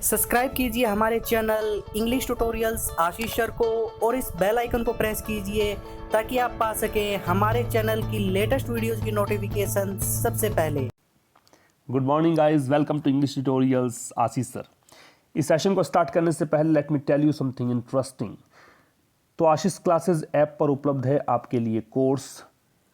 Subscribe कीजिए हमारे channel English tutorials Ashish sir को और इस बेल आइकन को प्रेस कीजिए ताकि आप पा सकें हमारे चैनल की लेटेस्ट वीडियोस की नोटिफिकेशन सबसे पहले। Good morning guys, welcome to English tutorials Ashish sir. इस सेशन को स्टार्ट करने से पहले let me tell you something interesting. तो आशीष क्लासेस ऐप पर उपलब्ध है आपके लिए course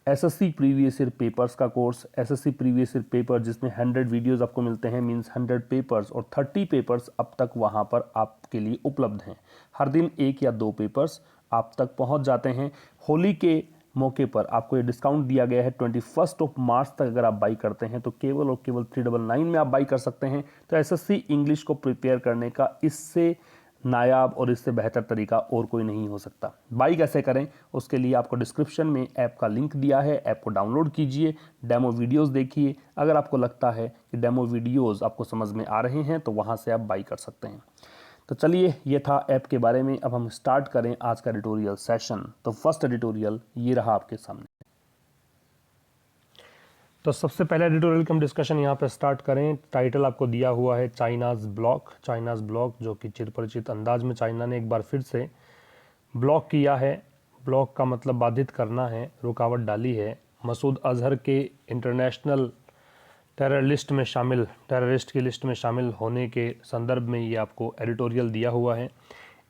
SSC previous year papers का course. SSC previous year paper जिसमें 100 वीडियोस आपको मिलते हैं, मींस 100 पेपर्स, और 30 पेपर्स अब तक वहां पर आपके लिए उपलब्ध हैं। हर दिन एक या दो पेपर्स आप तक पहुंच जाते हैं। होली के मौके पर आपको ये डिस्काउंट दिया गया है 21 मार्च तक। अगर आप बाई करते हैं तो केवल और केवल 399 में आप बाई कर सकते हैं। तो एसएससी इंग्लिश को प्रिपेयर करने का इससे नायाब और इससे बेहतर तरीका और कोई नहीं हो सकता। बाई कैसे करें उसके लिए आपको डिस्क्रिप्शन में ऐप का लिंक दिया है, ऐप को डाउनलोड कीजिए, डेमो वीडियोस देखिए। अगर आपको लगता है कि डेमो वीडियोस आपको समझ में आ रहे हैं तो वहां से आप बाई कर सकते हैं। तो चलिए, ये था ऐप के बारे में। अब हम स्टार्ट करें आज का एडिटोरियल सेशन। तो फर्स्ट एडिटोरियल ये रहा आपके सामने। तो सबसे पहले एडिटोरियल की हम डिस्कशन यहाँ पे स्टार्ट करें। टाइटल आपको दिया हुआ है चाइनाज ब्लॉक। चाइनाज ब्लॉक जो कि चिरपरिचित अंदाज में चाइना ने एक बार फिर से ब्लॉक किया है। ब्लॉक का मतलब बाधित करना है, रुकावट डाली है। मसूद अजहर के इंटरनेशनल टेररिस्ट की लिस्ट में शामिल होने के संदर्भ में ये आपको एडिटोरियल दिया हुआ है।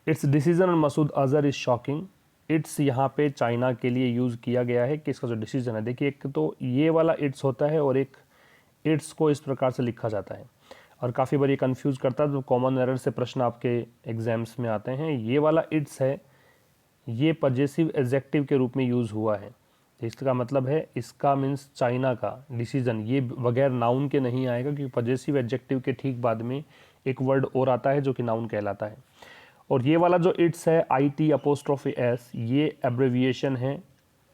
It's decision on Masood Azhar is shocking. It's यहाँ पे चाइना के लिए यूज़ किया गया है कि इसका जो डिसीजन है, देखिए एक तो ये वाला इट्स होता है और एक इट्स को इस प्रकार से लिखा जाता है और काफ़ी बार ये कन्फ्यूज़ करता है। तो कॉमन एरर से प्रश्न आपके एग्जाम्स में आते हैं। ये वाला इट्स है, ये पजेसिव एडजेक्टिव के रूप में यूज़ हुआ है। इसका मतलब है, इसका मीन्स चाइना का डिसीजन ये बगैर नाउन के नहीं आएगा, क्योंकि पजेसिव एडजेक्टिव के ठीक बाद में एक वर्ड और आता है जो कि नाउन कहलाता है। और ये वाला जो इट्स है IT'(S), ये एब्रेविएशन है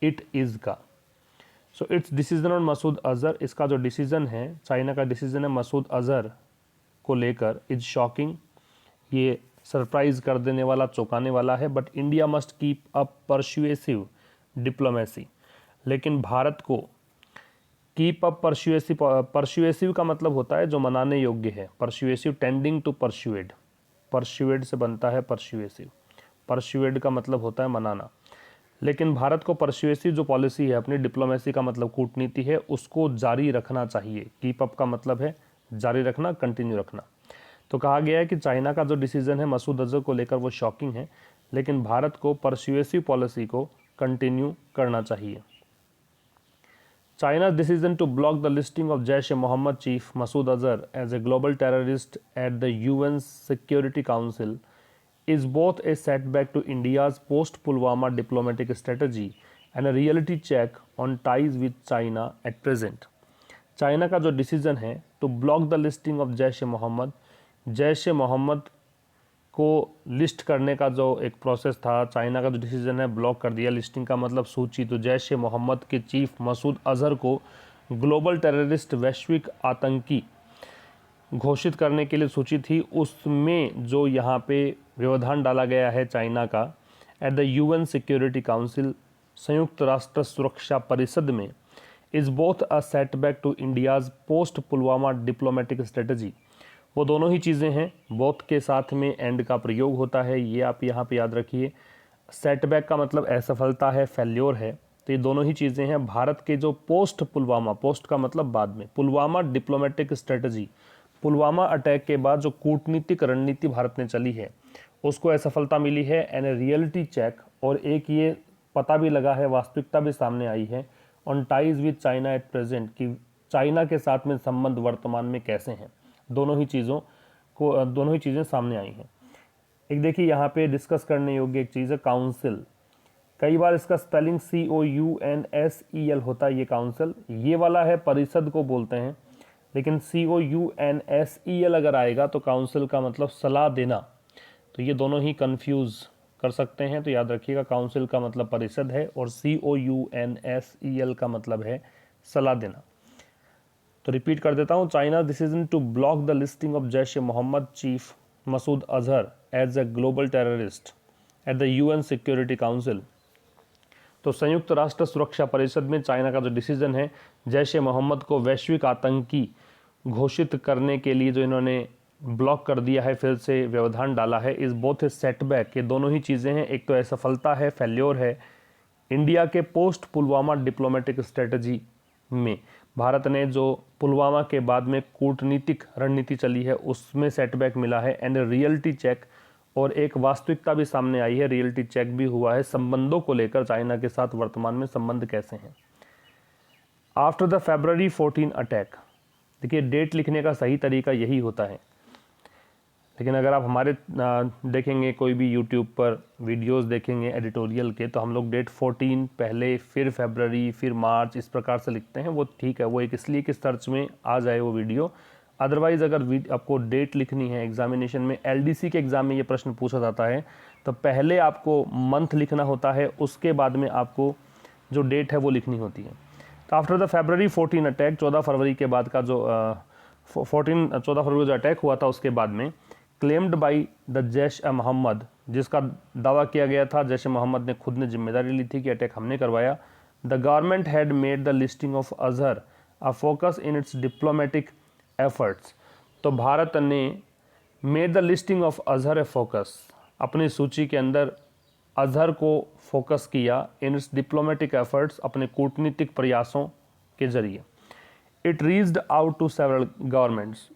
इट इज़ का। So it's decision on Masood Azhar, इसका जो डिसीजन है, चाइना का डिसीजन है मसूद अजहर को लेकर, इज शॉकिंग, ये सरप्राइज कर देने वाला, चौंकाने वाला है। But India must keep up persuasive diplomacy, लेकिन भारत को कीप अप परसुएसिव का मतलब होता है जो मनाने योग्य है। Persuasive tending to persuade, persuade से बनता है परसुएसिव। परसुएड का मतलब होता है मनाना। लेकिन भारत को परसुएसिव जो पॉलिसी है अपनी डिप्लोमेसी का मतलब कूटनीति है, उसको जारी रखना चाहिए। कीप अप का मतलब है जारी रखना, कंटिन्यू रखना। तो कहा गया है कि चाइना का जो डिसीजन है मसूद अजहर को लेकर वो शॉकिंग है, लेकिन भारत को परसुएसिव पॉलिसी को कंटिन्यू करना चाहिए। China's decision to block the listing of Jaish-e-Mohammed chief Masood Azhar as a global terrorist at the UN Security Council is both a setback to India's post-Pulwama diplomatic strategy and a reality check on ties with China at present. China का जो decision है to block the listing of Jaish-e-Mohammed को list करने का जो एक process था, China का जो डिसीजन है ब्लॉक कर दिया। लिस्टिंग का मतलब सूची। तो जैश-ए-मोहम्मद के चीफ मसूद अजहर को ग्लोबल टेररिस्ट, वैश्विक आतंकी घोषित करने के लिए सूची थी। उसमें जो यहाँ पे व्यवधान डाला गया है चाइना का, at the UN security council, संयुक्त राष्ट्र सुरक्षा परिषद में, is both a setback to India's post Pulwama diplomatic strategy. वो दोनों ही चीज़ें हैं, बोथ के साथ में एंड का प्रयोग होता है, ये आप यहाँ पे याद रखिए। सेटबैक का मतलब असफलता है, फेल्योर है। तो ये दोनों ही चीज़ें हैं भारत के जो पोस्ट पुलवामा, पोस्ट का मतलब बाद में, Pulwama diplomatic strategy, Pulwama attack के बाद जो कूटनीतिक रणनीति भारत ने चली है उसको असफलता मिली है। एंड ए रियलिटी चेक, और एक ये पता भी लगा है, वास्तविकता भी सामने आई है, on ties with China at present, कि चाइना के साथ में संबंध वर्तमान में कैसे हैं। दोनों ही चीज़ें सामने आई हैं। एक देखिए यहाँ पे डिस्कस करने योग्य एक चीज़ है काउंसिल। कई बार इसका स्पेलिंग COUNSEL होता है, ये काउंसिल। ये वाला है परिषद को बोलते हैं, लेकिन COUNSEL अगर आएगा तो काउंसिल का मतलब सलाह देना। तो ये दोनों ही कंफ्यूज कर सकते हैं। तो याद रखिएगा, काउंसिल का मतलब परिषद है और COUNSEL का मतलब है सलाह देना। तो रिपीट कर देता हूँ, China decision to block the listing of Jaish-e-Mohammed chief Masood Azhar as a global terrorist at the UN security council. तो संयुक्त राष्ट्र सुरक्षा परिषद में चाइना का जो डिसीजन है जैश-ए-मोहम्मद को वैश्विक आतंकी घोषित करने के लिए जो इन्होंने ब्लॉक कर दिया है, फिर से व्यवधान डाला है, इस बोथ ए सेटबैक, ये दोनों ही चीज़ें हैं। एक तो असफलता है, फेल्योर है इंडिया के पोस्ट पुलवामा डिप्लोमेटिक स्ट्रेटजी में। भारत ने जो पुलवामा के बाद में कूटनीतिक रणनीति चली है उसमें सेटबैक मिला है। एंड रियलिटी चेक, और एक वास्तविकता भी सामने आई है, रियलिटी चेक भी हुआ है संबंधों को लेकर, चाइना के साथ वर्तमान में संबंध कैसे हैं। आफ्टर द February 14 अटैक, देखिए डेट लिखने का सही तरीका यही होता है, लेकिन अगर आप हमारे देखेंगे कोई भी यूट्यूब पर वीडियोस देखेंगे एडिटोरियल के, तो हम लोग डेट 14 पहले, फिर फरवरी, फिर मार्च, इस प्रकार से लिखते हैं। वो ठीक है, वो एक इसलिए कि सर्च में आ जाए वो वीडियो। अदरवाइज़ अगर आपको डेट लिखनी है एग्जामिनेशन में, एलडीसी के एग्ज़ाम में ये प्रश्न पूछा जाता है, तो पहले आपको मंथ लिखना होता है, उसके बाद में आपको जो डेट है वो लिखनी होती है। तो आफ्टर द February 14 अटैक, 14 फरवरी के बाद का जो 14 फरवरी जो अटैक हुआ था उसके बाद में, क्लेम्ड बाई द जैश-ए-मोहम्मद, जिसका दावा किया गया था, जैश-ए-मोहम्मद ने खुद ने जिम्मेदारी ली थी कि अटैक हमने करवाया। The government had made the listing of Azhar a focus in its diplomatic efforts. तो भारत ने made the listing of Azhar A focus, अपनी सूची के अंदर अजहर को फोकस किया, इन इट्स डिप्लोमेटिक एफर्ट्स, अपने कूटनीतिक प्रयासों के जरिए। It reached out to several governments,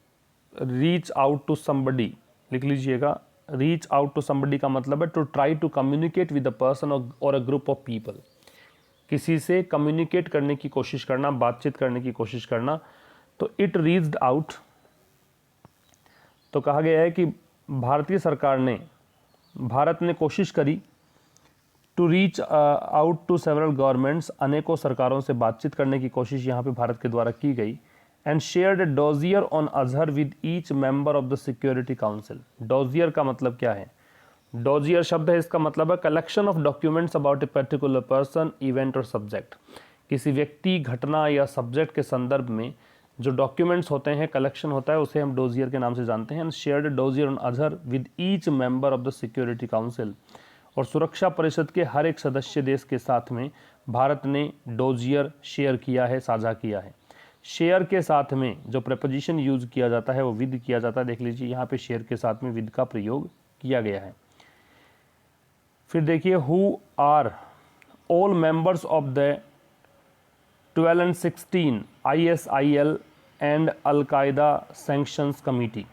reach out to somebody लिख लीजिएगा। रीच आउट टू समबडी का मतलब है to try to communicate with a person और अ ग्रुप ऑफ पीपल, किसी से कम्युनिकेट करने की कोशिश करना, बातचीत करने की कोशिश करना। तो इट रीच्ड आउट, तो कहा गया है कि भारतीय सरकार ने, भारत ने कोशिश करी to reach out to several governments, अनेकों सरकारों से बातचीत करने की कोशिश यहाँ पे भारत के द्वारा की गई। And shared A dossier on Azhar with each member of the security council. Dossier का मतलब क्या है? डोजियर शब्द है, इसका मतलब है collection of documents about a particular person, event और सब्जेक्ट। किसी व्यक्ति, घटना या सब्जेक्ट के संदर्भ में जो डॉक्यूमेंट्स होते हैं, कलेक्शन होता है, उसे हम डोजियर के नाम से जानते हैं। And shared A dossier on Azhar with each member of the security council, और सुरक्षा परिषद के हर एक सदस्य देश के साथ में भारत ने डोजियर शेयर किया है, साझा किया है। शेयर के साथ में जो प्रपोजिशन यूज किया जाता है वो विद किया जाता है। देख लीजिए यहाँ पे शेयर के साथ में विद का प्रयोग किया गया है। फिर देखिए, who are all members of the 12 and 16 ISIL and Al-Qaeda sanctions committee.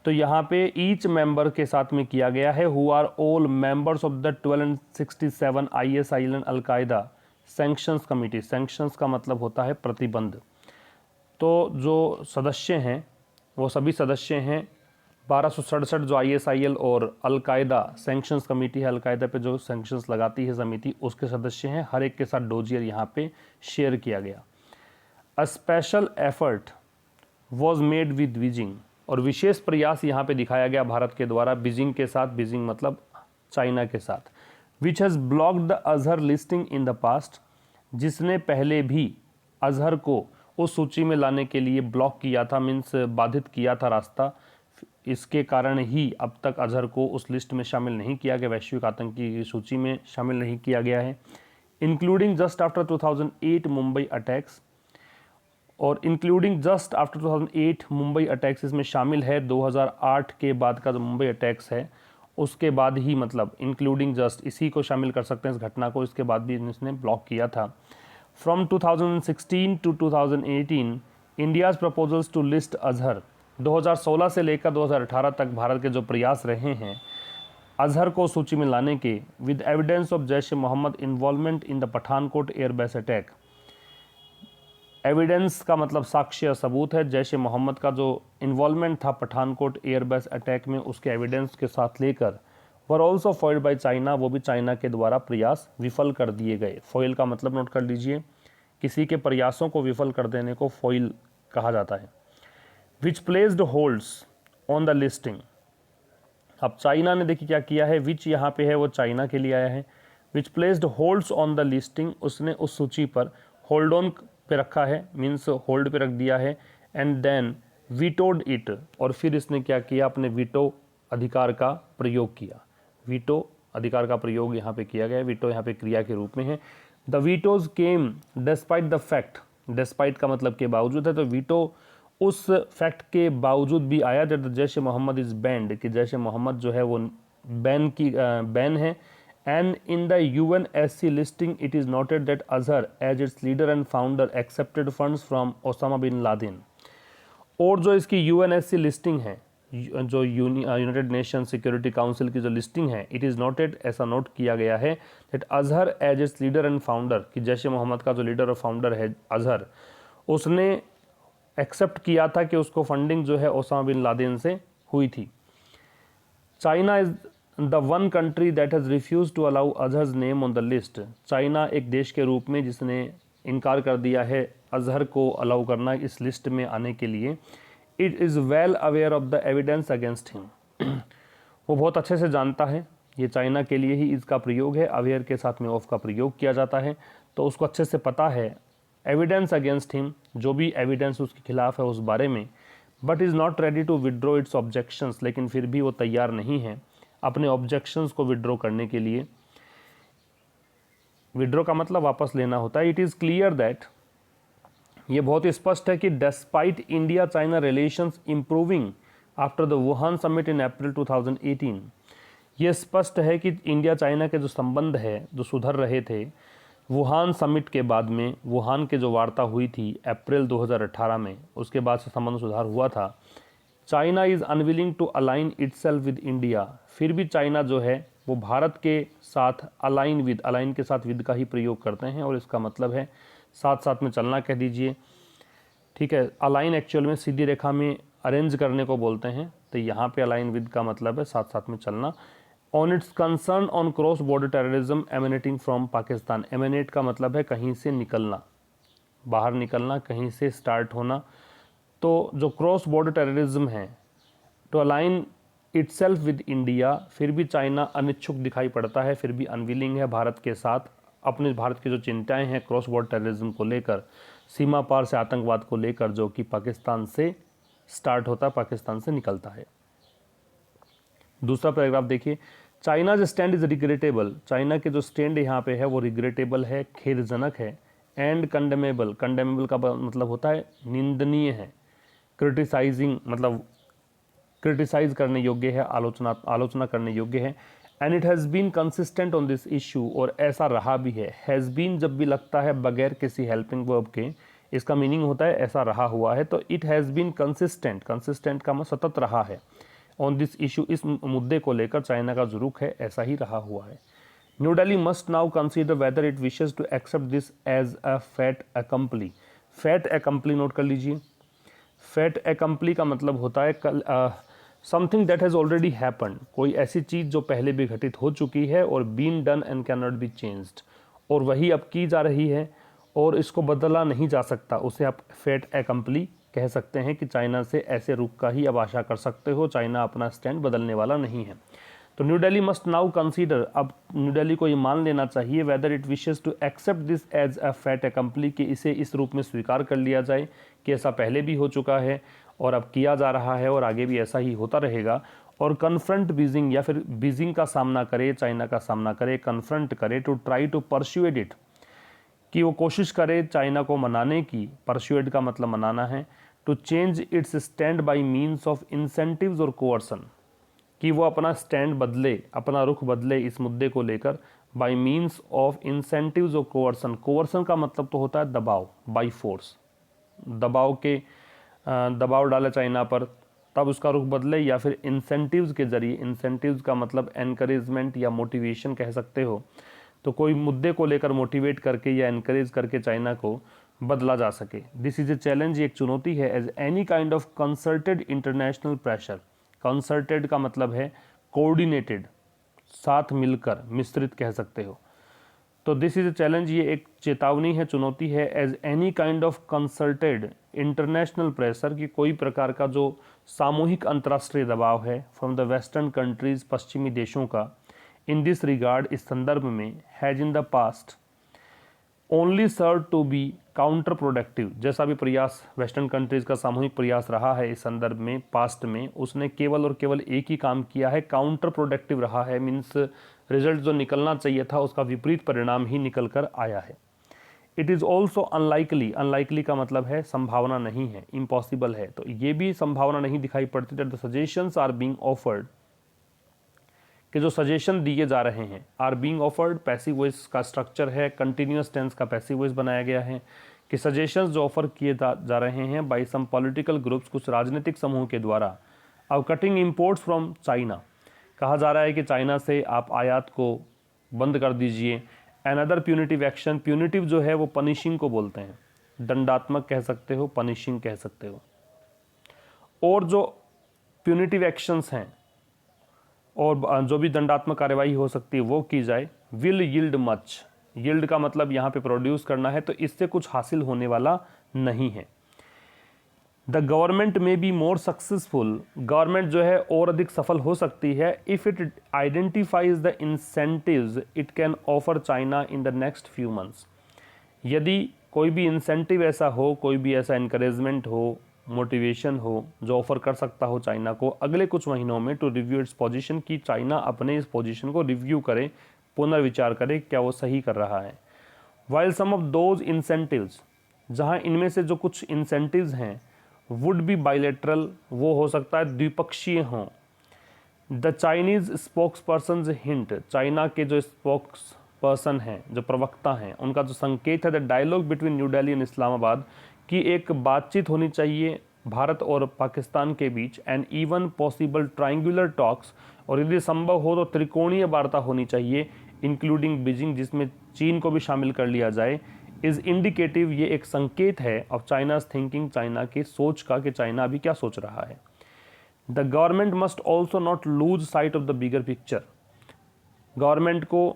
तो यहाँ पे ईच मेंबर के साथ में किया गया है, who are all members of the 12 and 67 ISIL and Al-Qaeda sanctions committee. Sanctions का मतलब होता है प्रतिबंध। तो जो सदस्य हैं वो सभी सदस्य हैं 1267 जो ISIL और अलकायदा सैंक्शंस कमेटी है, अलकायदा पे जो सैंक्शंस लगाती है समिति, उसके सदस्य हैं। हर एक के साथ डोजियर यहाँ पे शेयर किया गया। A special effort was made with Beijing, और विशेष प्रयास यहाँ पे दिखाया गया भारत के द्वारा बीजिंग के साथ, बीजिंग मतलब चाइना के साथ। Which has blocked the Azhar listing in the past, जिसने पहले भी अजहर को उस सूची में लाने के लिए ब्लॉक किया था, मीन्स बाधित किया था रास्ता। इसके कारण ही अब तक अजहर को उस लिस्ट में शामिल नहीं किया गया, वैश्विक आतंकी की सूची में शामिल नहीं किया गया है। Including just after 2008 Mumbai attacks, और including just after 2008 Mumbai attacks इसमें शामिल है। 2008 के बाद का जो मुंबई अटैक्स है उसके बाद ही, मतलब इंक्लूडिंग जस्ट इसी को शामिल कर सकते हैं इस घटना को, इसके बाद भी इसने ब्लॉक किया था। From 2016 to 2018 India's proposals to list Azhar, 2016 से लेकर 2018 तक भारत के जो प्रयास रहे हैं अजहर को सूची में लाने के, with evidence of Jaish-e-Mohammed involvement in the Pathankot airbase attack. Evidence का मतलब साक्ष्य, सबूत है। जैश-ए-मोहम्मद का जो इन्वॉल्वमेंट था पठानकोट एयरबेस अटैक में, उसके एविडेंस के साथ लेकर, were also foiled by China, वो भी चाइना के द्वारा प्रयास विफल कर दिए गए। फॉइल का मतलब नोट कर लीजिए, किसी के प्रयासों को विफल कर देने को फॉइल कहा जाता है। Which placed holds on the listing, अब चाइना ने देखिए क्या किया है, विच यहाँ पे है वो चाइना के लिए आया है। Which placed holds on the listing, उसने उस सूची पर होल्ड ऑन पे रखा है, मीन्स होल्ड पे रख दिया है। एंड देन वीटोड इट, और फिर इसने क्या किया, अपने वीटो अधिकार का प्रयोग किया। वीटो अधिकार का प्रयोग यहाँ पे किया गया है, वीटो यहाँ पे क्रिया के रूप में है। The vetoes came despite the fact, despite का मतलब के बावजूद है, तो वीटो उस फैक्ट के बावजूद भी आया that Jaish e Mohammed is banned, कि जैश ए मोहम्मद जो है वो बैन है। And in the UNSC listing it is noted that Azhar as its leader and founder accepted funds from Osama bin Laden. और जो इसकी UNSC लिस्टिंग है, जो यूनाइटेड नेशन सिक्योरिटी काउंसिल की जो लिस्टिंग है, इट इज़ नोटेड, ऐसा नोट किया गया है that Azhar as its leader and founder, कि जैश ए मोहम्मद का जो लीडर और फाउंडर है अजहर, उसने एक्सेप्ट किया था कि उसको फंडिंग जो है ओसामा बिन लादेन से हुई थी। China is the one country that has refuse to allow Azhar's name on the list. China एक देश के रूप में जिसने इनकार कर दिया है अजहर को अलाउ करना इस लिस्ट में आने के लिए। It is well aware of the evidence against him. वो बहुत अच्छे से जानता है, ये चाइना के लिए ही इसका प्रयोग है, अवेयर के साथ में ऑफ का प्रयोग किया जाता है, तो उसको अच्छे से पता है एविडेंस अगेंस्ट हिम, जो भी एविडेंस उसके खिलाफ है उस बारे में। But is not ready to withdraw its objections, लेकिन फिर भी वो तैयार नहीं है अपने ऑब्जेक्शंस को विड्रॉ करने के लिए। विड्रॉ का मतलब वापस लेना होता है। इट इज़ क्लियर दैट, ये बहुत ही स्पष्ट है कि despite India China relations improving after the Wuhan summit in April 2018, ये स्पष्ट है कि इंडिया चाइना के जो संबंध है जो सुधर रहे थे वुहान समिट के बाद में, वुहान के जो वार्ता हुई थी अप्रैल 2018 में, उसके बाद से संबंध सुधार हुआ था। China is unwilling to align itself with India, फिर भी चाइना जो है वो भारत के साथ अलाइन के साथ विद का ही प्रयोग करते हैं, और इसका मतलब है साथ साथ में चलना कह दीजिए, ठीक है। अलाइन एक्चुअल में सीधी रेखा में अरेंज करने को बोलते हैं, तो यहाँ पे अलाइन विद का मतलब है साथ साथ में चलना। On it's concern on cross border terrorism emanating from Pakistan, eminent का मतलब है कहीं से निकलना, बाहर निकलना, कहीं से स्टार्ट होना। तो जो क्रॉस बॉर्डर टेररिज्म है, to align itself with India, फिर भी चाइना अनिच्छुक दिखाई पड़ता है, फिर भी अनविलिंग है भारत के साथ, अपने भारत की जो चिंताएं हैं क्रॉस बॉर्डर टेररिज्म को लेकर, सीमा पार से आतंकवाद को लेकर, जो कि पाकिस्तान से स्टार्ट होता है, पाकिस्तान से निकलता है। दूसरा पैराग्राफ देखिए, China's stand is regrettable, China के जो स्टैंड यहाँ पे है वो रिग्रेटेबल है, खेदजनक है। एंड कंडेमेबल, कंडेमेबल का मतलब होता है निंदनीय है। क्रिटिसाइजिंग मतलब क्रिटिसाइज करने योग्य है, आलोचना करने योग्य है। And it has been consistent on this issue, और ऐसा रहा भी है। हैज़ बीन जब भी लगता है बगैर किसी हेल्पिंग वर्ब के, इसका मीनिंग होता है ऐसा रहा हुआ है। तो it has been consistent, consistent का मतलब सतत रहा है। ऑन दिस इशू, इस मुद्दे को लेकर चाइना का जो रुख है ऐसा ही रहा हुआ है। New Delhi must now consider whether it wishes to accept this as a fait accompli. Fait accompli note कर लीजिए। फैट अकम्पली का मतलब होता है something that has already happened, कोई ऐसी चीज़ जो पहले भी घटित हो चुकी है, और been done and can not be changed, और वही अब की जा रही है और इसको बदला नहीं जा सकता, उसे आप फैट अकम्पली कह सकते हैं। कि चाइना से ऐसे रुख का ही अब आशा कर सकते हो, चाइना अपना स्टैंड बदलने वाला नहीं है। तो New Delhi must now consider, अब न्यू दिल्ली को ये मान लेना चाहिए, whether it wishes to accept this as a fait accompli, कि इसे इस रूप में स्वीकार कर लिया जाए कि ऐसा पहले भी हो चुका है और अब किया जा रहा है और आगे भी ऐसा ही होता रहेगा। और कन्फ्रंट बीजिंग, या फिर बीजिंग का सामना करे, चाइना का सामना करे, कन्फ्रंट करे, टू ट्राई टू परस्यूएड इट, कि वो कोशिश करे चाइना को मनाने की, परस्यूएड का मतलब मनाना है, to change its stand by means of incentives और कोअर्सन, कि वो अपना स्टैंड बदले, अपना रुख बदले इस मुद्दे को लेकर, बाई मीन्स ऑफ इंसेंटिव्स और कोअर्सन। कोअर्सन का मतलब तो होता है दबाव, बाई फोर्स, दबाव डाले चाइना पर तब उसका रुख बदले, या फिर इंसेंटिव्स के जरिए, इंसेंटिव्स का मतलब एनकरेजमेंट या मोटिवेशन कह सकते हो। तो कोई मुद्दे को लेकर मोटिवेट करके या एनकरेज करके चाइना को बदला जा सके। दिस इज ए चैलेंज, ये एक चुनौती है। As any kind of concerted international pressure, concerted का मतलब है कोऑर्डिनेटेड, साथ मिलकर, मिश्रित कह सकते हो। तो दिस इज ए चैलेंज, ये एक चेतावनी है, चुनौती है। As any kind of concerted international pressure, की कोई प्रकार का जो सामूहिक अंतर्राष्ट्रीय दबाव है, फ्रॉम द वेस्टर्न कंट्रीज, पश्चिमी देशों का, इन दिस रिगार्ड, इस संदर्भ में, has in the past only serve to be counterproductive, जैसा भी प्रयास वेस्टर्न कंट्रीज का सामूहिक प्रयास रहा है इस संदर्भ में, पास्ट में, उसने केवल और केवल एक ही काम किया है, काउंटर प्रोडक्टिव रहा है। मीन्स रिजल्ट जो निकलना चाहिए था उसका विपरीत परिणाम ही निकल कर आया है। It is also unlikely, unlikely का मतलब है संभावना नहीं है, इम्पॉसिबल है, तो ये भी संभावना नहीं दिखाई पड़ती that the suggestions are being offered, कि जो सजेशन दिए जा रहे हैं, are being offered, passive voice का स्ट्रक्चर है, कंटिन्यूअस टेंस का पैसिव वॉइस बनाया गया है, कि सजेशंस जो ऑफर किए जा रहे हैं बाय सम पॉलिटिकल ग्रुप्स, कुछ राजनीतिक समूह के द्वारा, अब कटिंग इम्पोर्ट्स फ्रॉम चाइना, कहा जा रहा है कि चाइना से आप आयात को बंद कर दीजिए। अनदर प्यूनिटिव एक्शन, प्यूनिटिव जो है वो पनिशिंग को बोलते हैं, दंडात्मक कह सकते हो, पनिशिंग कह सकते हो, और जो प्यूनिटिव एक्शंस हैं और जो भी दंडात्मक कार्यवाही हो सकती है वो की जाए। विल यील्ड मच, यील्ड का मतलब यहाँ पे प्रोड्यूस करना है, तो इससे कुछ हासिल होने वाला नहीं है। द गवर्नमेंट में बी मोर सक्सेसफुल, गवर्नमेंट जो है और अधिक सफल हो सकती है if it identifies the incentives it can offer China in the next few months, यदि कोई भी इंसेंटिव ऐसा हो, कोई भी ऐसा इनकरेजमेंट हो, मोटिवेशन हो जो ऑफर कर सकता हो चाइना को अगले कुछ महीनों में, टू रिव्यू इट्स पोजीशन, कि चाइना अपने इस पोजीशन को रिव्यू करे, पुनर्विचार करे क्या वो सही कर रहा है। While some of those incentives, जहाँ इनमें से जो कुछ इंसेंटिव्स हैं वुड बी बाइलेटरल, वो हो सकता है द्विपक्षीय हों। The Chinese spokes person hint, China के जो स्पोक्स पर्सन हैं, जो प्रवक्ता हैं, उनका जो संकेत है the dialogue between New Delhi and Islamabad, कि एक बातचीत होनी चाहिए भारत और पाकिस्तान के बीच, and even possible triangular talks, और यदि संभव हो तो त्रिकोणीय वार्ता होनी चाहिए, इंक्लूडिंग बीजिंग, जिसमें चीन को भी शामिल कर लिया जाए, इज़ इंडिकेटिव, ये एक संकेत है ऑफ चाइनाज थिंकिंग, चाइना की सोच का, कि चाइना अभी क्या सोच रहा है। The government must also not lose sight of the bigger picture, government को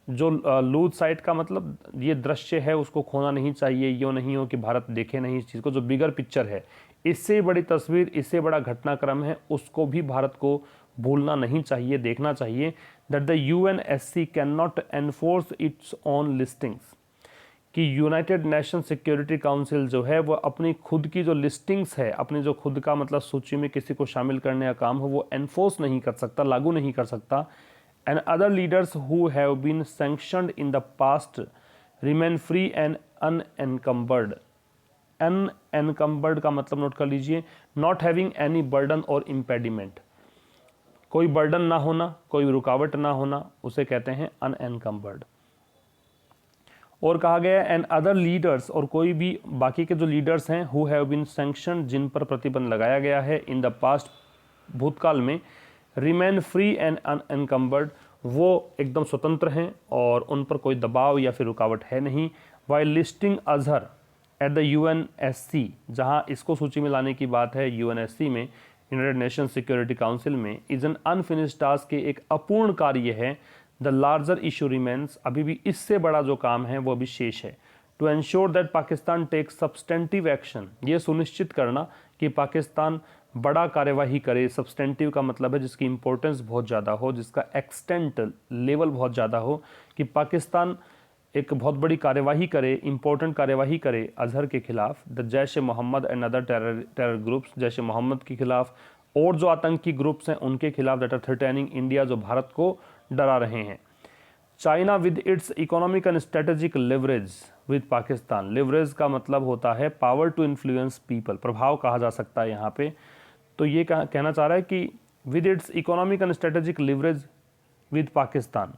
जो लूज साइट का मतलब ये दृश्य है उसको खोना नहीं चाहिए, यो नहीं हो कि भारत देखे नहीं इस चीज़ को, जो बिगर पिक्चर है, इससे बड़ी तस्वीर, इससे बड़ा घटनाक्रम है, उसको भी भारत को भूलना नहीं चाहिए, देखना चाहिए। That the UNSC can not enforce its own listings, कि यूनाइटेड नेशन सिक्योरिटी काउंसिल जो है वो अपनी खुद की जो लिस्टिंग्स है, अपनी जो खुद का मतलब सूची में किसी को शामिल करने का काम हो, वो एनफोर्स नहीं कर सकता, लागू नहीं कर सकता। And other leaders who have been sanctioned in the past remain free and unencumbered, unencumbered का मतलब नोट कर लीजिए, नॉट हैविंग एनी बर्डन और इम्पेडिमेंट, कोई बर्डन ना होना, कोई रुकावट ना होना, उसे कहते हैं अनएनकम्बर्ड। और कहा गया एंड अदर लीडर्स, और कोई भी बाकी के जो लीडर्स हैं, हु हैव बीन सैंक्शनड, जिन पर प्रतिबंध लगाया गया है, इन द पास्ट, भूतकाल में, रिमेन फ्री एंड अनएनकम्बर्ड, वो एकदम स्वतंत्र हैं और उन पर कोई दबाव या फिर रुकावट है नहीं। While listing Azhar at the UNSC, जहाँ इसको सूची में लाने की बात है UNSC में, यूनाइटेड नेशन सिक्योरिटी काउंसिल में, इज एन अनफिनिश्ड टास्क, के एक अपूर्ण कार्य है। द लार्जर इशू रिमेन्स, अभी भी इससे बड़ा जो काम है वो अभी शेष है। To ensure that Pakistan take substantive action, ये सुनिश्चित करना कि पाकिस्तान बड़ा कार्यवाही करे, सब्सटेंटिव का मतलब है जिसकी इंपॉर्टेंस बहुत ज़्यादा हो, जिसका एक्सटेंट लेवल बहुत ज़्यादा हो, कि पाकिस्तान एक बहुत बड़ी कार्यवाही करे, इंपॉर्टेंट कार्यवाही करे अजहर के खिलाफ, the Jaish e Mohammed and other terror groups, Jaish e Mohammed के खिलाफ और जो आतंकी ग्रुप्स हैं उनके खिलाफ, दैट आर थ्रेटनिंग इंडिया, जो भारत को डरा रहे हैं। China with its economic and strategic leverage with Pakistan, leverage का मतलब होता है पावर टू इन्फ्लुएंस पीपल, प्रभाव कहा जा सकता है यहाँ पे। तो ये कहना चाह रहा है कि with its economic and strategic leverage with Pakistan,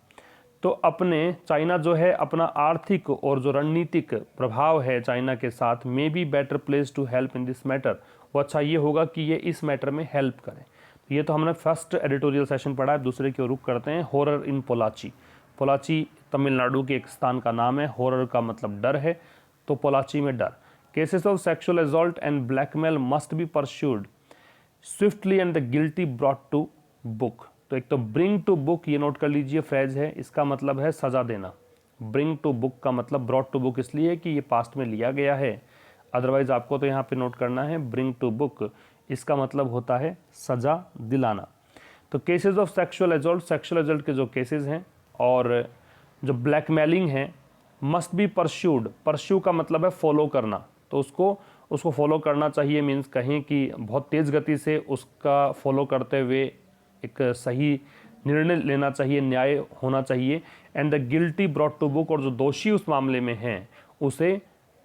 तो अपने चाइना जो है अपना आर्थिक और जो रणनीतिक प्रभाव है चाइना के साथ, may be better place to help in this matter, वो अच्छा ये होगा कि ये इस मैटर में हेल्प करें। ये तो हमने फर्स्ट एडिटोरियल सेशन पढ़ा है, दूसरे की ओर रुख करते हैं। हॉरर इन पोलाची, पोलाची तमिलनाडु के एक स्थान का नाम है, हॉरर का मतलब डर है, तो पोलाची में डर। Cases of sexual assault and blackmail must be pursued swiftly and the guilty brought to book, तो एक तो ब्रिंग टू बुक, ये नोट कर लीजिए फ्रेज है, इसका मतलब है सजा देना। ब्रिंग टू बुक का मतलब ब्रॉट टू बुक इसलिए कि ये पास्ट में लिया गया है, अदरवाइज आपको तो यहाँ पे नोट करना है ब्रिंग टू बुक, इसका मतलब होता है सजा दिलाना। तो केसेस ऑफ सेक्सुअल असॉल्ट के जो केसेस हैं और जो ब्लैकमेलिंग है, मस्ट बी परस्यूड, परस्यू का मतलब है फॉलो करना, तो उसको फॉलो करना चाहिए, मीन्स कहें कि बहुत तेज़ गति से उसका फॉलो करते हुए एक सही निर्णय लेना चाहिए, न्याय होना चाहिए। And the guilty brought to book, और जो दोषी उस मामले में हैं उसे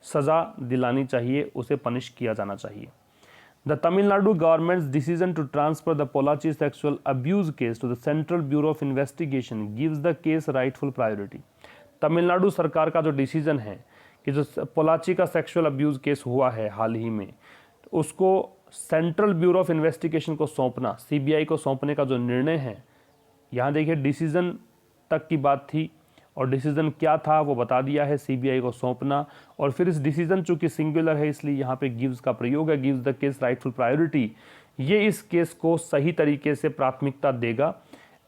सज़ा दिलानी चाहिए, उसे पनिश किया जाना चाहिए। The Tamil Nadu government's decision to transfer the Pollachi sexual abuse case to the Central Bureau of Investigation gives the case rightful priority. Tamil Nadu सरकार का जो डिसीजन है कि जो पोलाची का सेक्सुअल अब्यूज़ केस हुआ है हाल ही में, उसको सेंट्रल ब्यूरो ऑफ इन्वेस्टिगेशन को सौंपना, सीबीआई को सौंपने का जो निर्णय है, यहाँ देखिए डिसीजन तक की बात थी और डिसीजन क्या था वो बता दिया है, सीबीआई को सौंपना। और फिर इस डिसीजन चूंकि सिंगुलर है इसलिए यहाँ पे गिव्स का प्रयोग है, gives the case rightful priority. ये इस केस को सही तरीके से प्राथमिकता देगा।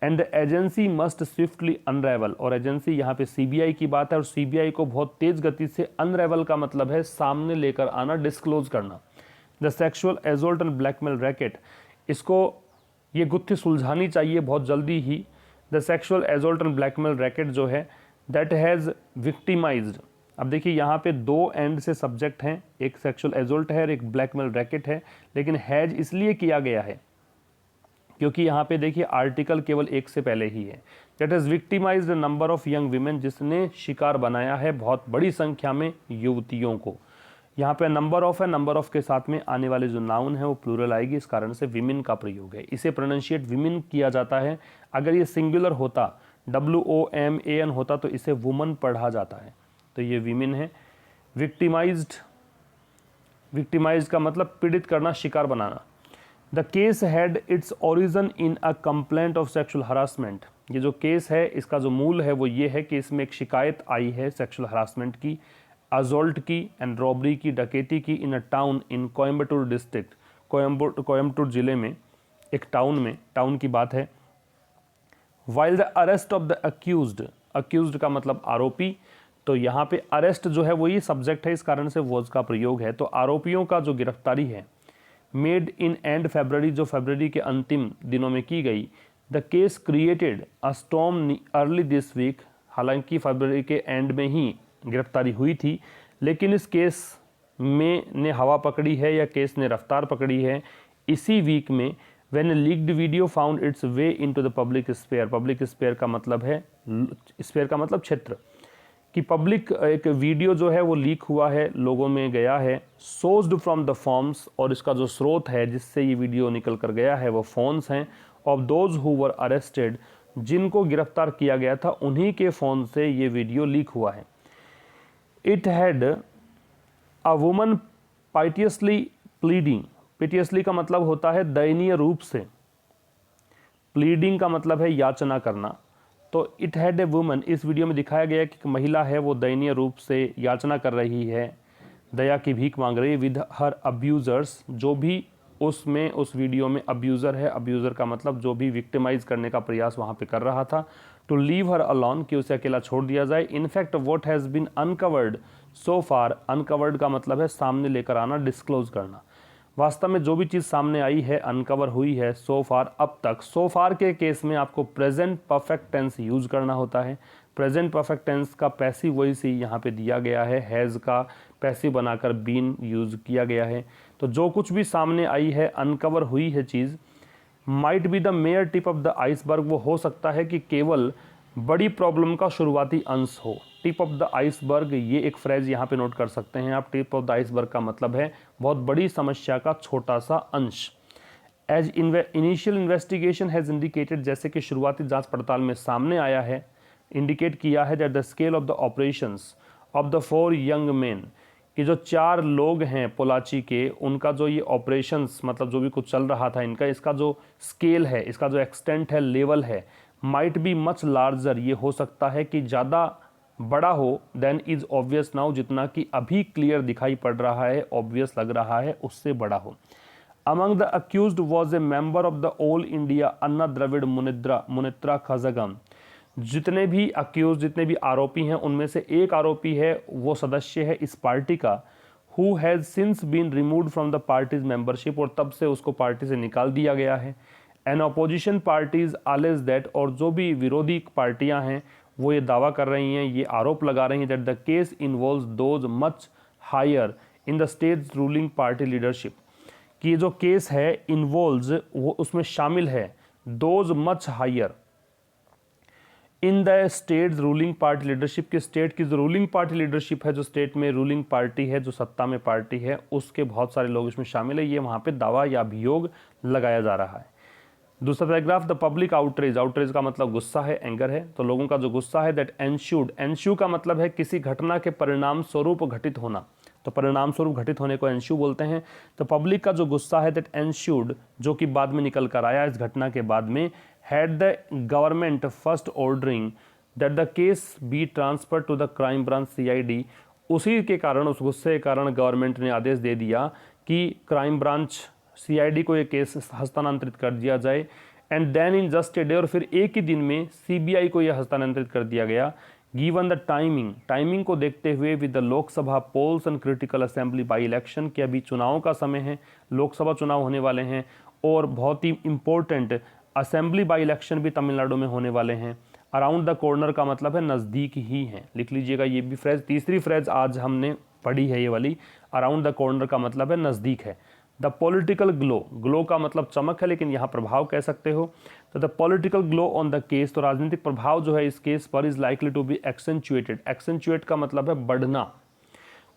And the agency must swiftly अनरेवल, और एजेंसी यहाँ पे सीबीआई की बात है और सीबीआई को बहुत तेज गति से, अनरेवल का मतलब है सामने लेकर आना, डिस्क्लोज करना। The sexual assault and blackmail racket, इसको ये गुत्थी सुलझानी चाहिए बहुत जल्दी ही। The sexual assault and blackmail racket जो है दैट हैज़ विक्टिमाइज्ड, अब देखिए यहाँ पे दो एंड से सब्जेक्ट हैं, एक सेक्सुअल एजोल्ट है और एक ब्लैकमेल रैकेट है, लेकिन हैज इसलिए किया गया है क्योंकि यहाँ पे देखिए आर्टिकल केवल एक से पहले ही है। That has victimised number of young women, जिसने शिकार बनाया है बहुत बड़ी संख्या में युवतियों को। यहाँ पे नंबर ऑफ है, नंबर ऑफ के साथ में आने वाले जो नाउन है वो प्लूरल आएगी, इस कारण से विमेन का प्रयोग है। इसे प्रोनाउंशिएट विमेन किया जाता है। अगर ये सिंगुलर होता, WOMAN होता, तो इसे वुमन पढ़ा जाता है, तो ये विमेन है। विक्टिमाइज्ड, विक्टिमाइज्ड का मतलब पीड़ित करना, शिकार बनाना। The case had its origin in a complaint of sexual harassment, ये जो केस है इसका जो मूल है वो ये है कि इसमें एक शिकायत आई है सेक्सुअल हरासमेंट की, असॉल्ट की एंड रॉबरी की, डकैती की, in a town in Coimbatore district, Coimbatore जिले में एक टाउन में, टाउन की बात है। While the arrest of the accused, accused का मतलब आरोपी, तो यहाँ पे अरेस्ट जो है वही सब्जेक्ट है, इस कारण से वॉज का प्रयोग है। तो आरोपियों का जो गिरफ्तारी है मेड इन एंड फरवरी, जो फरवरी के अंतिम दिनों में की गई। The case created a storm early this week, हालांकि फरवरी के एंड में ही गिरफ्तारी हुई थी, लेकिन इस केस में ने हवा पकड़ी है या केस ने रफ्तार पकड़ी है इसी वीक में। When leaked video found it's way into the public sphere, public sphere का मतलब है, स्फेयर का मतलब क्षेत्र, कि पब्लिक एक वीडियो जो है वो लीक हुआ है, लोगों में गया है। सोर्स्ड फ्रॉम द फॉर्म्स, और इसका जो स्रोत है जिससे ये वीडियो निकल कर गया है वो फोन्स हैं, of those who were arrested, जिनको गिरफ्तार किया गया था उन्हीं के फ़ोन से ये वीडियो लीक हुआ है। It had a woman piteously pleading, piteously का मतलब होता है दयनीय रूप से, प्लीडिंग का मतलब है याचना करना। तो इट हैड ए वुमन, इस वीडियो में दिखाया गया कि एक महिला है वो दयनीय रूप से याचना कर रही है, दया की भीख मांग रही है, विद हर अब्यूज़र्स, जो भी उसमें उस वीडियो में अब्यूज़र है, अब्यूज़र का मतलब जो भी विक्टिमाइज़ करने का प्रयास वहाँ पे कर रहा था। टू लीव हर अलोन, कि उसे अकेला छोड़ दिया जाए। In fact what has been uncovered so far, uncovered का मतलब है सामने लेकर आना, डिस्क्लोज करना। वास्तव में जो भी चीज़ सामने आई है, अनकवर हुई है, सो फार अब तक। सो फार के केस में आपको प्रेजेंट परफेक्ट टेंस यूज़ करना होता है। प्रेजेंट परफेक्ट टेंस का पैसिव वॉइस ही यहाँ पे दिया गया है, हैज़ का पैसिव बनाकर बीन यूज़ किया गया है। तो जो कुछ भी सामने आई है, अनकवर हुई है चीज़, might be the mere tip of the iceberg, वो हो सकता है कि केवल बड़ी प्रॉब्लम का शुरुआती अंश हो। टिप ऑफ द आइसबर्ग, ये एक फ्रेज यहाँ पे नोट कर सकते हैं आप। टिप ऑफ द आइसबर्ग का मतलब है बहुत बड़ी समस्या का छोटा सा अंश। As initial investigation has indicated, जैसे कि शुरुआती जांच पड़ताल में सामने आया है, इंडिकेट किया है that the scale of the operations of the 4 young man, कि जो 4 लोग हैं पोलाची के, उनका जो ये ऑपरेशंस मतलब जो भी कुछ चल रहा था इनका, इसका जो स्केल है, इसका जो एक्सटेंट है, लेवल है, माइट बी मच लार्जर, ये हो सकता है कि ज़्यादा बड़ा हो देन इज़ ऑब्वियस नाउ, जितना कि अभी क्लियर दिखाई पड़ रहा है, ऑब्वियस लग रहा है, उससे बड़ा हो। Among the accused was a member of the All India Anna Dravida Munnetra Kazhagam, जितने भी अक्यूज, जितने भी आरोपी हैं उनमें से एक आरोपी है, वो सदस्य है इस पार्टी का, who has since been removed from the party's membership, और तब से उसको पार्टी से निकाल दिया गया है। एन अपोजिशन पार्टीज आलेज दैट, और जो भी विरोधी पार्टियां हैं वो ये दावा कर रही हैं, ये आरोप लगा रही हैं that the case involves those much higher in the state ruling party leadership, कि जो केस है इन्वॉल्व्स, वो उसमें शामिल है those much higher in the state ruling party leadership की स्टेट की जो रूलिंग पार्टी लीडरशिप है, जो स्टेट में रूलिंग पार्टी है, जो सत्ता में पार्टी है, उसके बहुत सारे लोग इसमें शामिल है, ये वहाँ पे दावा या अभियोग लगाया जा रहा है। दूसरा paragraph, the public outrage, outrage का मतलब गुस्सा है, एंगर है, तो लोगों का जो गुस्सा है, दैट एंश्यूड, एंश्यू का मतलब है किसी घटना के परिणाम स्वरूप घटित होना, तो परिणाम स्वरूप घटित होने को एंश्यू बोलते हैं। तो पब्लिक का जो गुस्सा है, दैट एंश्यूड, जो कि बाद में निकल कर आया इस घटना के बाद में, had the government first ordering that the case be transfer to the crime branch CID, उसी के कारण, उस गुस्से के कारण गवर्नमेंट ने आदेश दे दिया कि क्राइम ब्रांच CID को ये केस हस्तांतरित कर दिया जाए। And then in just a day, और फिर एक ही दिन में CBI को यह हस्तांतरित कर दिया गया। गिवन द टाइमिंग, टाइमिंग को देखते हुए, with the Lok Sabha polls and critical assembly by election, कि अभी चुनाव का समय है, लोकसभा चुनाव होने वाले हैं और बहुत ही इंपॉर्टेंट असेंबली बाई इलेक्शन भी तमिलनाडु में होने वाले हैं। अराउंड द कॉर्नर का मतलब है नज़दीक ही है, लिख लीजिएगा ये भी फ्रेज। तीसरी फ्रेज आज हमने पढ़ी है ये वाली, अराउंड द कॉर्नर का मतलब है नज़दीक है। द पॉलिटिकल ग्लो, ग्लो का मतलब चमक है, लेकिन यहाँ प्रभाव कह सकते हो। तो the political glow on the case, तो राजनीतिक प्रभाव जो है इस केस पर, is likely to be accentuated, accentuate का मतलब है बढ़ना,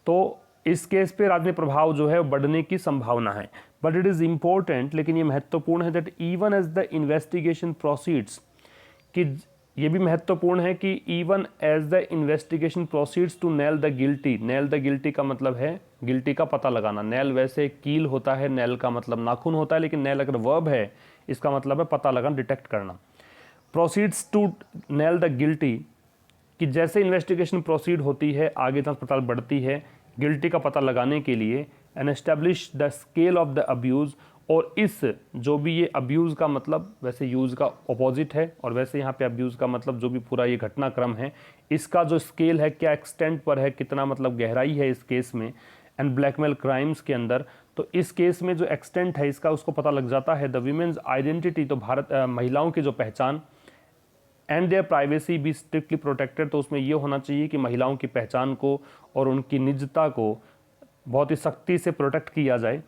तो इस केस पे राजनीतिक प्रभाव जो है बढ़ने की संभावना है। बट इट इज़ इम्पोर्टेंट, लेकिन ये महत्वपूर्ण है, that even as the investigation proceeds, कि ये भी महत्वपूर्ण है कि even as the investigation proceeds to nail the guilty, nail the guilty का मतलब है गिल्टी का पता लगाना, नेल वैसे कील होता है, नेल का मतलब नाखून होता है, लेकिन नेल अगर वर्ब है इसका मतलब है पता लगाना, डिटेक्ट करना। Proceeds to nail the guilty, कि जैसे इन्वेस्टिगेशन प्रोसीड होती है, आगे तक पता बढ़ती है गिल्टी का पता लगाने के लिए, and establish the scale of the abuse, और इस जो भी ये अब्यूज़ का मतलब वैसे यूज़ का अपोजिट है, और वैसे यहाँ पे अब्यूज़ का मतलब जो भी पूरा ये घटनाक्रम है, इसका जो स्केल है, क्या एक्सटेंट पर है, कितना मतलब गहराई है इस केस में, एंड ब्लैकमेल क्राइम्स के अंदर, तो इस केस में जो एक्सटेंट है इसका उसको पता लग जाता है। द वीमेंस आइडेंटिटी, तो महिलाओं की जो पहचान, and their privacy be strictly protected, तो उसमें ये होना चाहिए कि महिलाओं की पहचान को और उनकी निजता को बहुत ही सख्ती से प्रोटेक्ट किया जाए।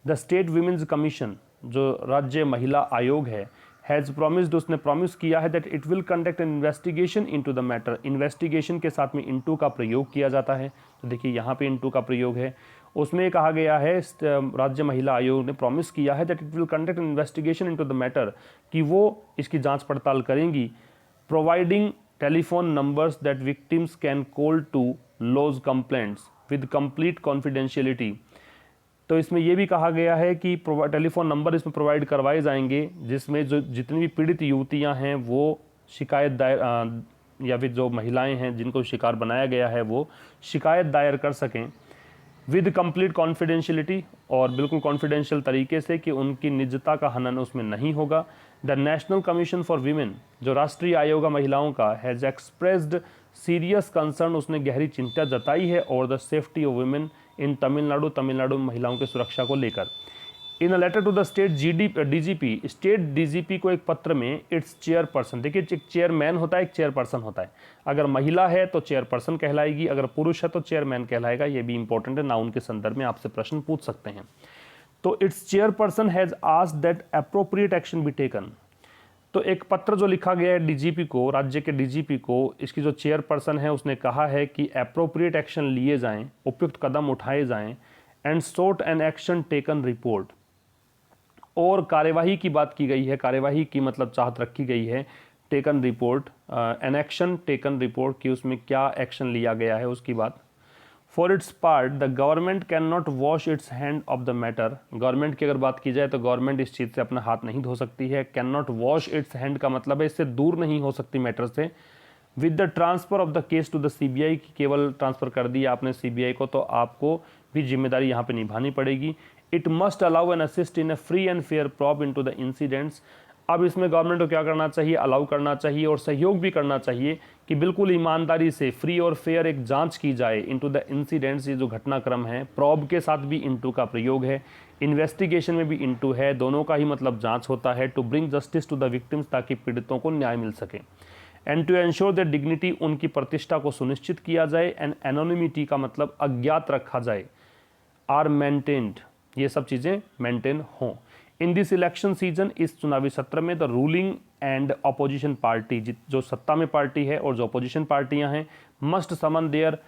द स्टेट वीमेंस कमीशन, जो राज्य महिला आयोग है, हैज़ प्रॉमिस्ड, उसने प्रॉमिस किया है, that it will conduct an investigation into the matter, investigation के साथ में इनटू का प्रयोग किया जाता है, तो देखिए यहाँ पे इनटू का प्रयोग है। उसमें कहा गया है, राज्य महिला आयोग ने प्रॉमिस किया है, that it will conduct an investigation into the matter, कि वो इसकी जांच पड़ताल करेंगी, providing telephone numbers that victims can call to lodge complaints with complete confidentiality, तो इसमें यह भी कहा गया है कि टेलीफोन नंबर इसमें प्रोवाइड करवाए जाएंगे, जिसमें जो जितनी भी पीड़ित युवतियां हैं वो शिकायत दायर या फिर जो महिलाएं हैं जिनको शिकार बनाया गया है वो शिकायत दायर कर सकें विद कंप्लीट कॉन्फिडेंशियलिटी, और बिल्कुल कॉन्फिडेंशियल तरीके से, कि उनकी निजता का हनन उसमें नहीं होगा। The national commission for women, जो राष्ट्रीय आयोग महिलाओं का, हैज़ एक्सप्रेस्ड सीरियस कंसर्न, उसने गहरी चिंता जताई है, और the safety of women in Tamil Nadu, Tamil Nadu में महिलाओं की सुरक्षा को लेकर। In a letter to the state DGP, state DGP को एक पत्र में इट्स चेयरपर्सन, देखिए एक चेयरमैन होता है, एक चेयरपर्सन होता है, अगर महिला है तो चेयरपर्सन कहलाएगी, अगर पुरुष है तो चेयरमैन कहलाएगा, ये भी इंपॉर्टेंट है, नाउन के संदर्भ में आपसे प्रश्न पूछ सकते हैं। तो it's chairperson has asked that appropriate action be taken, तो एक पत्र जो लिखा गया है DGP को, राज्य के DGP को, इसकी जो चेयरपर्सन है उसने कहा है कि एप्रोप्रिएट एक्शन लिए जाएं, उपयुक्त कदम उठाए जाएं, and sought an action taken report, और कार्यवाही की बात की गई है, कार्यवाही की मतलब चाहत रखी गई है, taken report, N action taken report, कि उसमें क्या एक्शन लिया गया है उसकी बात। For its part the government can not wash it's hand of the matter, government की अगर बात की जाए तो गवर्नमेंट इस चीज़ से अपना हाथ नहीं धो सकती है, can not wash it's hand का मतलब है इससे दूर नहीं हो सकती मैटर से। With the transfer of the case to the CBI, की केवल ट्रांसफ़र कर दिया आपने CBI को, तो आपको भी जिम्मेदारी यहाँ पे निभानी पड़ेगी। It must allow and assist in a free and fair probe into the incidents, अब इसमें गवर्नमेंट को क्या करना चाहिए, अलाउ करना चाहिए और सहयोग भी करना चाहिए कि बिल्कुल ईमानदारी से फ्री और फेयर एक जांच की जाए इनटू द इंसिडेंट्स, ये जो घटनाक्रम है, प्रॉब के साथ भी इनटू का प्रयोग है, इन्वेस्टिगेशन में भी इनटू है, दोनों का ही मतलब जांच होता है, to bring justice to the victims, ताकि पीड़ितों को न्याय मिल सके, and to ensure the dignity, उनकी प्रतिष्ठा को सुनिश्चित किया जाए, एंड एनोनिमिटी का मतलब अज्ञात रखा जाए, आर मेंटेन्ड, ये सब चीज़ें मेंटेन हों। इन दिस इलेक्शन सीजन, इस चुनावी सत्र में the ruling and opposition party, जो सत्ता में पार्टी है और जो अपोजिशन पार्टियां हैं, must summon their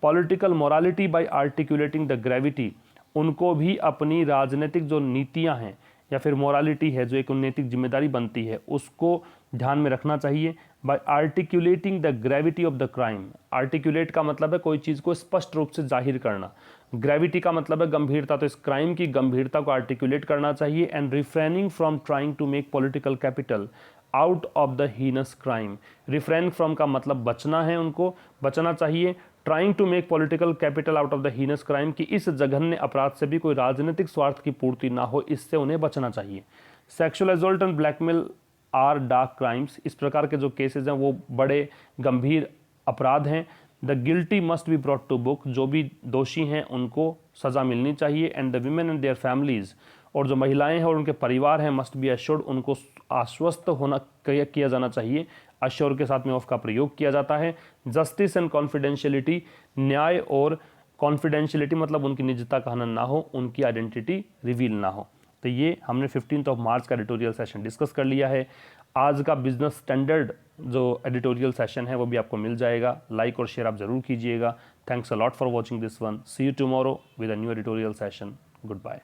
political morality by articulating the gravity, उनको भी अपनी राजनीतिक जो नीतियां हैं या फिर मोरालिटी है, जो एक नैतिक जिम्मेदारी बनती है, उसको ध्यान में रखना चाहिए। By articulating the gravity of the crime, articulate का मतलब है कोई चीज़ को स्पष्ट रूप से जाहिर करना, ग्रेविटी का मतलब है गंभीरता, तो इस क्राइम की गंभीरता को आर्टिकुलेट करना चाहिए। And refraining from trying to make political capital out of the heinous crime, refrain from का मतलब बचना है, उनको बचना चाहिए। Trying to make political capital out of the heinous crime, कि इस जघन्य अपराध से भी कोई राजनीतिक स्वार्थ की पूर्ति ना हो, इससे उन्हें बचना चाहिए। Sexual assault and blackmail are dark crimes, इस प्रकार के जो केसेस हैं वो बड़े गंभीर अपराध हैं। The guilty must be brought to book, जो भी दोषी हैं उनको सज़ा मिलनी चाहिए। And the women and their families, और जो महिलाएं हैं और उनके परिवार हैं, मस्ट बी एश्योर्ड, उनको आश्वस्त होना किया जाना चाहिए। अश्योर के साथ में ऑफ का प्रयोग किया जाता है। जस्टिस एंड कॉन्फिडेंशियलिटी, न्याय और कॉन्फिडेंशियलिटी मतलब उनकी निजता का हनन ना हो, उनकी आइडेंटिटी रिवील ना हो। तो ये हमने 15 मार्च का एडिटोरियल सेशन डिस्कस कर लिया है। आज का बिजनेस स्टैंडर्ड जो एडिटोरियल सेशन है वो भी आपको मिल जाएगा। लाइक और शेयर आप जरूर कीजिएगा। Thanks a lot for watching this one. See you tomorrow with a new editorial session. Good bye.